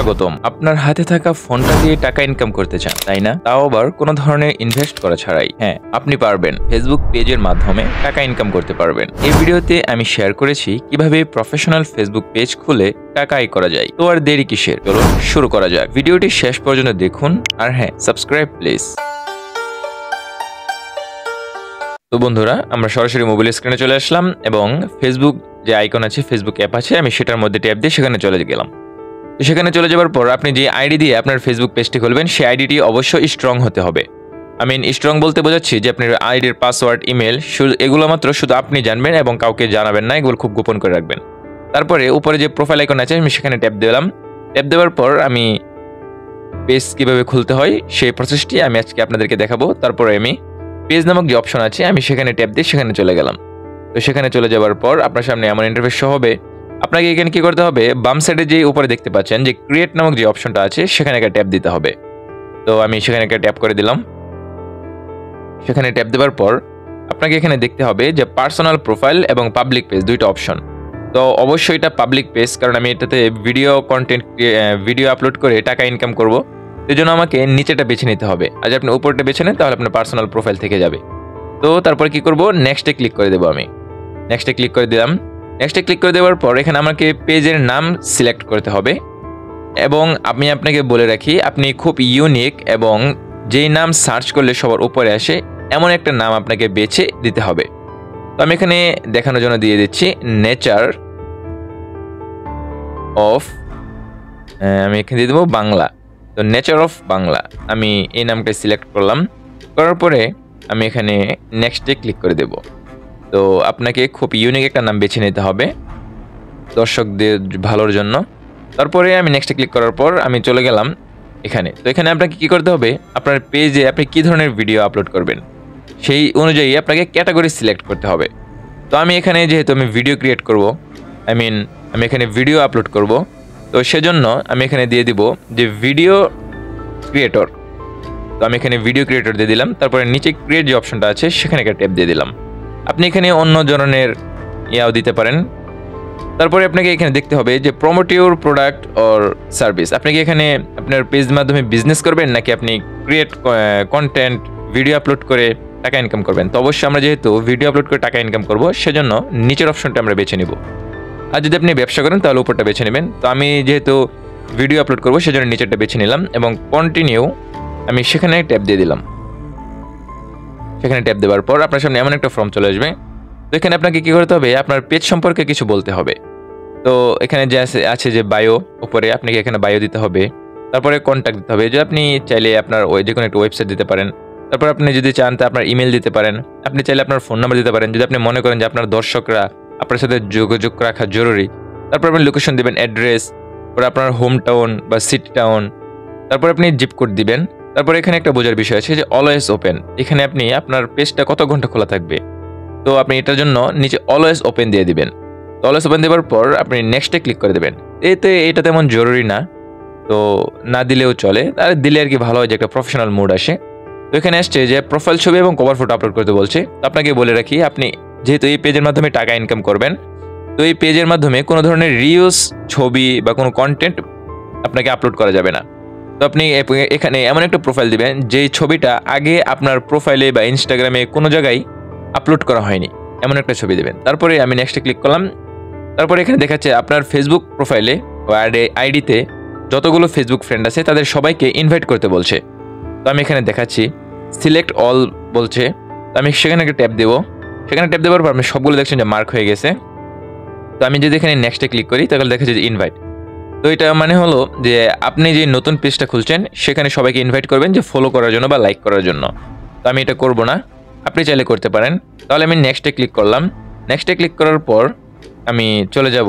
স্বাগতম। আপনার হাতে থাকা ফোনটা দিয়ে টাকা ইনকাম করতে চান, তাই না? তাও আবার কোনো ধরনের ইনভেস্ট করা ছাড়াই। হ্যাঁ, আপনি পারবেন। ফেসবুক পেজের মাধ্যমে টাকা ইনকাম করতে পারবেন। এই ভিডিওতে আমি শেয়ার করেছি কিভাবে প্রফেশনাল ফেসবুক পেজ খুলে টাকা আয় করা যায়। তো আর দেরি কিসের? চলো শুরু করা যাক। ভিডিওটি শেষ পর্যন্ত দেখুন, আর হ্যাঁ, সাবস্ক্রাইব প্লিজ। তো বন্ধুরা, আমরা সরাসরি মোবাইল স্ক্রিনে চলে আসলাম এবং ফেসবুক যে আইকন আছে, ফেসবুক অ্যাপ আছে, আমি সেটার মধ্যে ট্যাপ দিয়ে সেখানে চলে গেলাম। তো সেখানে চলে যাওয়ার পর আপনি যে আইডি দিয়ে আপনার ফেসবুক পেজটি খুলবেন, সেই আইডিটি অবশ্যই স্ট্রং হতে হবে। স্ট্রং বলতে বোঝাচ্ছি যে আপনার আইডির পাসওয়ার্ড, ইমেল এগুলো মাত্র শুধু আপনি জানবেন এবং কাউকে জানাবেন না, এগুলো খুব গোপন করে রাখবেন। তারপরে উপরে যে প্রোফাইল আইকন আছে, আমি সেখানে ট্যাপ দিলাম। ট্যাপ দেওয়ার পর আমি পেজ কিভাবে খুলতে হয় সেই প্রসেসটি আমি আজকে আপনাদেরকে দেখাবো। তারপরে আমি পেজ নামক যে অপশন আছে, আমি সেখানে ট্যাপ দিয়ে সেখানে চলে গেলাম। তো সেখানে চলে যাওয়ার পর আপনার সামনে এমন ইন্টারফেস শো হবে। আপনাকে এখানে কি করতে হবে, বাম সাইডে যে উপরে দেখতে পাচ্ছেন যে ক্রিয়েট নামক যে অপশনটা আছে, সেখানে একটা ট্যাপ দিতে হবে। তো আমি সেখানে একটা ট্যাপ করে দিলাম। সেখানে ট্যাপ দেওয়ার পর আপনাকে এখানে দেখতে হবে যে পার্সোনাল প্রোফাইল এবং পাবলিক পেজ, দুইটা অপশন। তো অবশ্যই এটা পাবলিক পেজ, কারণ আমি এটাতে ভিডিও আপলোড করে টাকা ইনকাম করব। এই জন্য আমাকে নিচেটা বেছে নিতে হবে। আর যদি আপনি উপরটা বেছে নেন তাহলে আপনার পার্সোনাল প্রোফাইল থেকে যাবে। তো তারপর কি করব, নেক্সটে ক্লিক করে দেবো। আমি নেক্সটে ক্লিক করে দিলাম। নেক্সটে ক্লিক করে দেওয়ার পর এখানে আমাকে পেজের নাম সিলেক্ট করতে হবে এবং আমি আপনাকে বলে রাখি, আপনি খুব ইউনিক এবং যেই নাম সার্চ করলে সবার উপরে আসে এমন একটা নাম আপনাকে বেছে দিতে হবে। তো আমি এখানে দেখানোর জন্য দিয়ে দিচ্ছি নেচার অফ, আমি এখানে দিয়ে দেবো বাংলা। তো নেচার অফ বাংলা, আমি এই নামটা সিলেক্ট করলাম। করার পরে আমি এখানে নেক্সটে ক্লিক করে দেব। তো আপনাকে খুব ইউনিক একটা নাম বেছে নিতে হবে দর্শকদের ভালোর জন্য। তারপরে আমি নেক্সটে ক্লিক করার পর আমি চলে গেলাম এখানে। তো এখানে আপনাকে কি করতে হবে, আপনার পেজে আপনি কী ধরনের ভিডিও আপলোড করবেন সেই অনুযায়ী আপনাকে ক্যাটাগরি সিলেক্ট করতে হবে। তো আমি এখানে যেহেতু আমি ভিডিও ক্রিয়েট করব, আমি এখানে ভিডিও আপলোড করব, তো সেজন্য আমি এখানে দিয়ে দিব যে ভিডিও ক্রিয়েটর। তো আমি এখানে ভিডিও ক্রিয়েটর দিয়ে দিলাম। তারপরে নিচে ক্রিয়েট যে অপশনটা আছে, সেখানে একটা ট্যাপ দিয়ে দিলাম। আপনি এখানে অন্য ধরনের ইয়াও দিতে পারেন। তারপরে আপনাকে এখানে দেখতে হবে যে promote your product or service. আপনি কি এখানে আপনার পেজের মাধ্যমে বিজনেস করবেন, নাকি আপনি ক্রিয়েট কন্টেন্ট ভিডিও আপলোড করে টাকা ইনকাম করবেন? তো অবশ্যই আমরা যেহেতু ভিডিও আপলোড করে টাকা ইনকাম করব, সেজন্য নিচের অপশনটা আমরা বেছে নিব। আর যদি আপনি ব্যবসা করেন তাহলে উপরটা বেছে নেবেন। তো আমি যেহেতু ভিডিও আপলোড করব, সেজন্য নিচেরটা বেছে নিলাম এবং কন্টিনিউ আমি সেখানে ট্যাপ দিয়ে দিলাম। সেখানে ট্যাপ দেওয়ার পর আপনার সামনে এমন একটা ফর্ম চলে আসবে। তো এখানে আপনাকে কী করতে হবে, আপনার পেজ সম্পর্কে কিছু বলতে হবে। তো এখানে যে আছে যে বায়ো, উপরে আপনাকে এখানে বায়ো দিতে হবে। তারপরে কন্ট্যাক্ট দিতে হবে, যে আপনি চাইলে আপনার যে কোনো একটা ওয়েবসাইট দিতে পারেন। তারপর আপনি যদি চান তা আপনার ইমেল দিতে পারেন। আপনি চাইলে আপনার ফোন নাম্বার দিতে পারেন যদি আপনি মনে করেন যে আপনার দর্শকরা আপনার সাথে যোগাযোগ রাখা জরুরি। তারপর আপনি লোকেশন দিবেন, অ্যাড্রেস, তারপর আপনার হোম টাউন বা সিটি টাউন। তারপর আপনি জিপ কোড দিবেন। তারপর এখানে একটা বোঝার বিষয় আছে যে অলওয়েজ ওপেন। এখানে আপনি আপনার পেজটা কত ঘন্টা খোলা থাকবে, তো আপনি এটার জন্য নিচে অলওয়েজ ওপেন দিয়ে দিবেন। তো অলওয়েজ ওপেন দেওয়ার পর আপনি নেক্সটে ক্লিক করে দেবেন। এটা তেমন জরুরি না, তো না দিলেও চলে, আর দিলে আর কি ভালো হয় যে একটা প্রফেশনাল মুড আসে। তো এখানে আসছে যে প্রোফাইল ছবি এবং কভার ফটো আপলোড করতে বলছে। তো আপনাকে বলে রাখি, আপনি যেহেতু এই পেজের মাধ্যমে টাকা ইনকাম করবেন, তো এই পেজের মাধ্যমে কোনো ধরনের রিউজ ছবি বা কোনো কন্টেন্ট আপনাকে আপলোড করা যাবে না। তো আপনি এখানে এমন একটা প্রোফাইল দিবেন যেই ছবিটা আগে আপনার প্রোফাইলে বা ইনস্টাগ্রামে কোনো জায়গায় আপলোড করা হয়নি, এমন একটা ছবি দেবেন। তারপরে আমি নেক্সটে ক্লিক করলাম। তারপরে এখানে দেখাচ্ছে আপনার ফেসবুক প্রোফাইলে বা আইডিতে যতগুলো ফেসবুক ফ্রেন্ড আছে তাদের সবাইকে ইনভাইট করতে বলছে। তো আমি এখানে দেখাচ্ছি সিলেক্ট অল বলছে। তো আমি সেখানে একটা ট্যাপ দেবো। সেখানে ট্যাপ দেওয়ার পর আপনি সবগুলো দেখছেন যে মার্ক হয়ে গেছে। তো আমি যদি এখানে নেক্সটে ক্লিক করি তাহলে দেখাচ্ছে যে ইনভাইট। তো এটা মানে হলো যে আপনি যে নতুন পেজটা খুলছেন সেখানে সবাইকে ইনভাইট করবেন যে ফলো করার জন্য বা লাইক করার জন্য। তো আমি এটা করব না, আপনি চাইলে করতে পারেন। তাহলে আমি নেক্সটে ক্লিক করলাম। নেক্সটে ক্লিক করার পর আমি চলে যাব,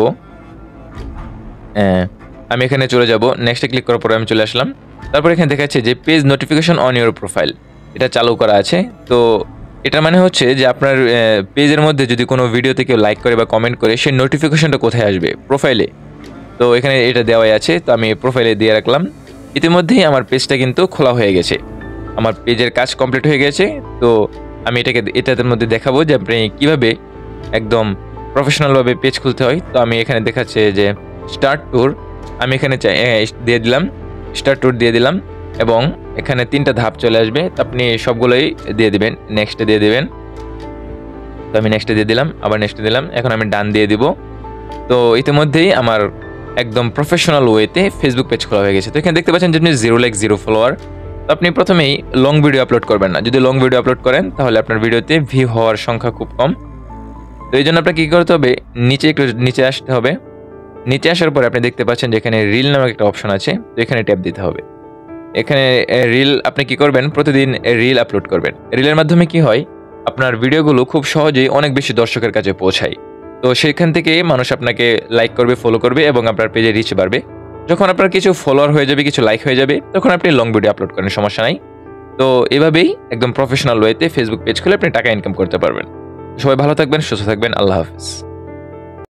আমি এখানে চলে যাব। নেক্সটে ক্লিক করার পরে আমি চলে আসলাম। তারপর এখানে দেখাচ্ছে যে page notification on your profile, এটা চালু করা আছে। তো এটা মানে হচ্ছে যে আপনার পেজের মধ্যে যদি কোনো ভিডিওতে কেউ লাইক করে বা কমেন্ট করে, সেই নোটিফিকেশনটা কোথায় আসবে, প্রোফাইলে। তো এখানে এটা দেওয়াই আছে, তো আমি প্রোফাইলে দিয়ে রাখলাম। ইতিমধ্যেই আমার পেজটা কিন্তু খোলা হয়ে গেছে, আমার পেজের কাজ কমপ্লিট হয়ে গেছে। তো আমি এটাদের মধ্যে দেখাবো যে আপনি কীভাবে একদম প্রফেশনালভাবে পেজ খুলতে হয়। তো আমি এখানে দেখাচ্ছে যে স্টার্ট ট্যুর, আমি এখানে দিয়ে দিলাম, স্টার্ট ট্যুর দিয়ে দিলাম এবং এখানে 3টা ধাপ চলে আসবে। তো আপনি সবগুলোই দিয়ে দিবেন, নেক্সটে দিয়ে দিবেন। তো আমি নেক্সটে দিয়ে দিলাম, আবার নেক্সটে দিলাম। এখন আমি ডান দিয়ে দিব। তো ইতিমধ্যেই আমার একদম প্রফেশনাল ওয়েতে ফেসবুক পেজ খোলা হয়ে গেছে। তো এখানে দেখতে পাচ্ছেন যে আপনি 0 লাইক 0 ফলোয়ার। তো আপনি প্রথমেই লং ভিডিও আপলোড করবেন না। যদি লং ভিডিও আপলোড করেন তাহলে আপনার ভিডিওতে ভিউ হওয়ার সংখ্যা খুব কম। তো এই জন্য আপনাকে কী করতে হবে, একটু নিচে আসতে হবে। নিচে আসার পরে আপনি দেখতে পাচ্ছেন যে এখানে রিল নামক একটা অপশন আছে। তো এখানে ট্যাপ দিতে হবে। এখানে রিল আপনি কি করবেন, প্রতিদিন রিল আপলোড করবেন। রিলের মাধ্যমে কি হয়, আপনার ভিডিওগুলো খুব সহজেই অনেক বেশি দর্শকের কাছে পৌঁছায়। তো সেখান থেকে মানুষ আপনাকে লাইক করবে, ফলো করবে এবং আপনার পেজে রিচ বাড়বে। যখন আপনার কিছু ফলোয়ার হয়ে যাবে, কিছু লাইক হয়ে যাবে, তখন আপনি লং ভিডিও আপলোড করেন, সমস্যা নাই। তো এভাবেই একদম প্রফেশনাল ওয়েতে ফেসবুক পেজ খুলে আপনি টাকা ইনকাম করতে পারবেন। সবাই ভালো থাকবেন, সুস্থ থাকবেন। আল্লাহ হাফেজ।